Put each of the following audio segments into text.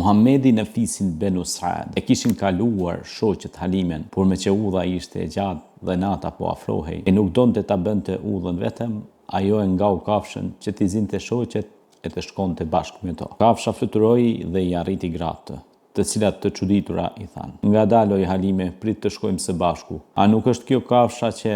Muhamedi në fisin Benu Saad e kishin kaluar shoqët Halimen, por me që udha ishte e gjatë dhe nata po afrohej, e nuk donte ta bënte udhën vetëm, ajo e ngau kafshën që t'i zinte shoqet e të shkonte bashkë me to. Kafsha fluturoi dhe i arriti gratë, të cilat të çuditura i thanë: "Ngadaloj Halime, prit të shkojmë së bashku. A nuk është kjo kafsha që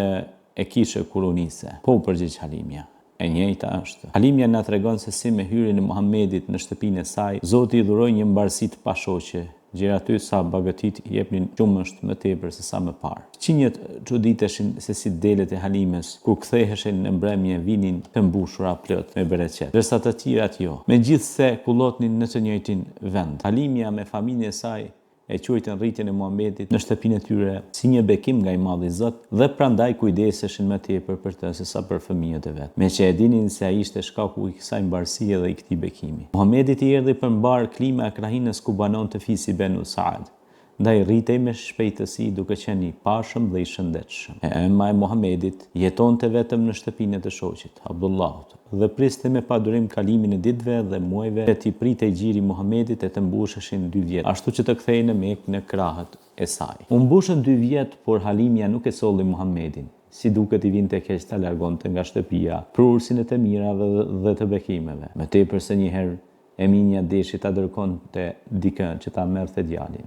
e kishe kur u nise?" "Po," përgjigj Halimja. "E njëjta është." Halimja na tregon se si me hyrjen e Muhamedit në shtëpinë e saj, Zoti i dhuroi një mbarësi të pashoqe, gjëra aty sa bagëtit i jepnin qumësht më tepër se sa më parë. Qinjet çuditeshin se si delet e Halimes kur ktheheshin në mbrëmje vinin të mbushura plot me bereqet, ndërsa të tjerat jo. Megjithse kullotnin në të njëjtin vend. Halimja me familjen e saj e quajtën rritjen e Muhamedit në shtëpinë e tyre si një bekim nga i Madhi Zot dhe prandaj kujdeseshin më tepër për të se sa për fëmijët e vet, me që e dinin se ai ishte shkaku i kësaj mbarësie dhe i këtij bekimi. Muhamedit i erdhi përmbar klima e krahinës ku banonte fisi Benu Saad, ndaj rritej me shpejtësi duke qenë i pashëm dhe i shëndetshëm. Emma e Muhamedit jetonte vetëm në shtëpinë e të shoqit, Abdullahut, dhe priste me padurim kalimin e ditëve dhe muajve që t'i pritej gjiri Muhamedit e të mbusheshin 2 vjet, ashtu që të kthehej në Mekë në krahët e saj. U mbushën 2 vjet, por Halimja nuk e solli Muhamedin, si duket i vinte keq ta largonte nga shtëpia, prursin e të mirave dhe të bekimeve. Më tepër se një herë Eminja deshi ta dërkonte dikën që ta merrte djalin.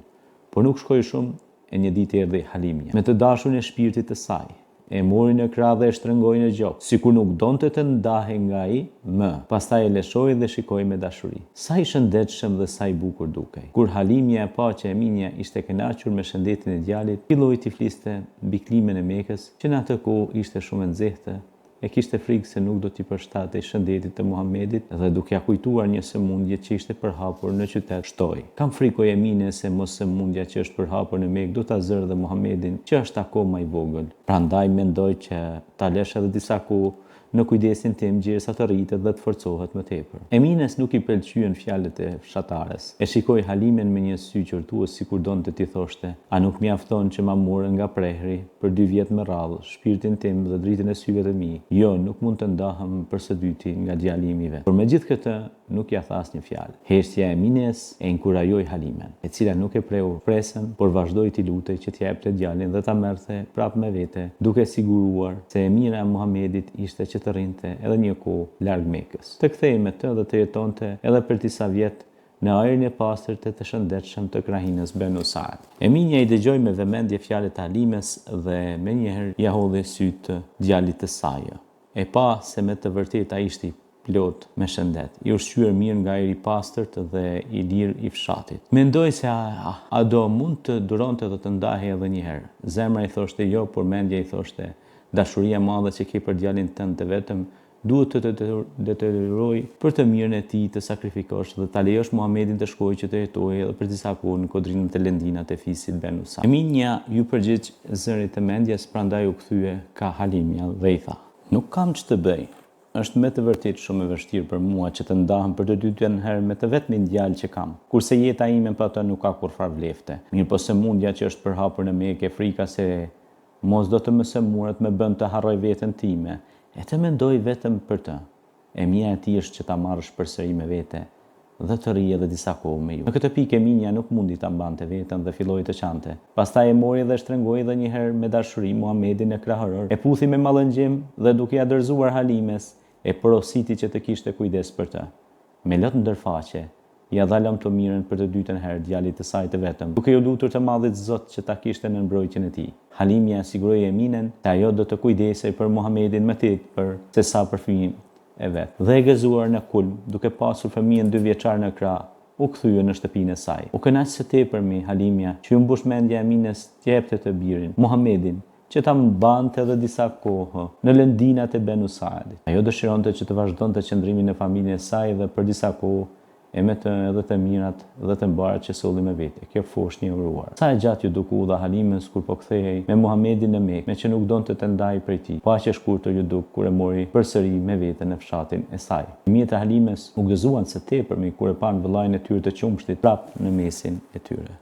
Por nuk shkoi shumë e një ditë erdhi Halimja me të dashurin e shpirtit të saj. E mori në krah dhe e shtrëngoi në gjok, sikur nuk donte të ndahej nga ai më. Pastaj e lëshoi dhe shikoi me dashuri. Sa i shëndetshëm dhe sa i bukur dukej. Kur Halimja e pa që Eminja ishte kënaqur me shëndetin e djalit, filloi t'i fliste mbi klimën e Mekës, që në atë kohë ishte shumë e nxehtë. E kishte frikë se nuk do t'i përshtatej shëndetit të Muhamedit dhe duke ja kujtuar një sëmundje që ishte përhapur në qytet, shtoi: "Kam frikë Emine se mos sëmundja që është përhapur në Mekë do ta zërë dhe Muhamedin, që është akoma i vogël. Prandaj mendoj që ta lësh edhe disa kohë në kujdesin tim gjersa të rritet dhe të forcohet më tepër." Emines nuk i pëlqyen fjalët e fshatares. E shikoi Halimen me një sy qortues sikur donte t'i thoshte: "A nuk mjafton që ma morë nga prehri për 2 vjet me radhë shpirtin tim dhe dritën e syve të mi? Jo, nuk mund të ndahem për së dyti nga djali im i vet." Por megjithë këtë, nuk ja tha asnjë fjalë. Heshtja e Emines e inkurajoi Halimen, e cila nuk e preu presën, por vazhdoi t'i lutej që t'i jepte djalin dhe ta merrte prapë me vete, duke siguruar se e mira e Muhamedit ishte që të rrinte edhe një kohë larg Mekës, të kthehej me të dhe të jetonte edhe për disa vjet në ajrin e pastërt e të shëndetshëm të krahinës Benu Saad. Eminja i dëgjoi me vëmendje fjalët e Halimes dhe menjëherë ja hodhi sytë djalit të saj. E pa se me të vërtetë ai ishte plot me shëndet, i ushqyer mirë nga ajri i pastërt dhe i lirë i fshatit. Mendoi se a do mund të duronte dhe të ndahej edhe një herë. Zemra i thoshte jo, por mendja i thoshte: dashuria e madhe që ke për djalin tënd të vetëm duhet të detyrohej për të mirën e tij të sakrifikosh dhe ta lejosh Muhamedit të shkojë që të jetojë edhe për disa kohë në kodrinat e lëndinat e fisit Benu Saad. Eminja ju përgjigj zërit të mendjes, prandaj u kthye ka Halimja dhe i tha: "Nuk kam ç'të bëj. Është me të vërtetë shumë e vështirë për mua që të ndahem për të dytën herë me të vetmin djalë që kam, kurse jeta ime pa të nuk ka kurfar vlefte. Mirë po sëmundja që është përhapur në Mekë, frika se mos do të më sëmurët me bën të harroj veten time, e të mendoj vetëm për të. E mia e ti është që ta marrësh përsëri me vete dhe të rri edhe disa kohë me ju." Në këtë pikë Eminja nuk mundi ta mbante veten dhe filloi të qante. Pastaj e mori dhe shtrëngoi edhe një herë me dashuri Muhamedin në krahëror. E puthi me mallëngjim dhe duke ja dorëzuar Halimes, e porositi që të kishte kujdes për të. Me lot ndërfaqe, ja dha lam të mirën për të dytën herë djalit të saj të vetëm, duke ju lutur të Madhit Zot që ta kishte në mbrojtjen e tij. Halimja siguroi Eminen se ajo do të kujdesej për Muhamedin më tepër se sa për fëmijën e vet. Dhe e gëzuar në kulm, duke pasur fëmijën 2 vjeçar në krah, u kthye në shtëpinë e saj. U kënaq së tepërmi Halimja që u mbush mendja e Emines të jepte të birin, Muhamedin, që ta mbante edhe disa kohë në lëndinat e Benu Saadit. Ajo dëshironte që të vazhdonte qëndrimin në familjen e saj dhe për disa kohë e me të edhe të mirat dhe të mbarat që solli me vete. Kjo fosh një uruar. Sa e gjatë ju duku dha Halimes kur po kthehej me Muhamedin në Mekë, me që nuk donte të ndaj prej tij. Po aq e shkurtër ju duk kur e mori përsëri me vete në fshatin e saj. Fëmijët e Halimes u gëzuan së tepërmi kur e pan vëllain e tyre të qumshtit prapë në mesin e tyre.